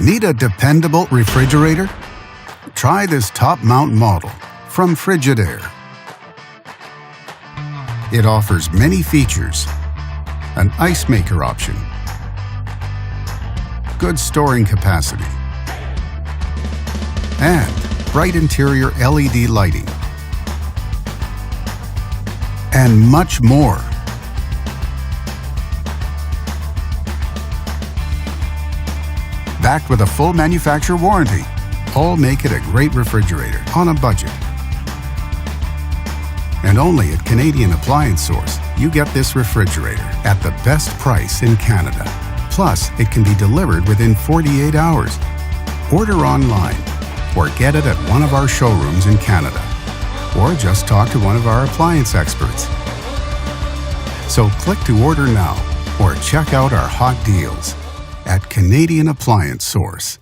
Need a dependable refrigerator? Try this top-mount model from Frigidaire. It offers many features: an ice maker option, good storing capacity, and bright interior LED lighting, and much more. Backed with a full manufacturer warranty, all make it a great refrigerator on a budget. And only at Canadian Appliance Source, you get this refrigerator at the best price in Canada. Plus, it can be delivered within 48 hours. Order online or get it at one of our showrooms in Canada. Or just talk to one of our appliance experts. So click to order now or check out our hot deals at Canadian Appliance Source.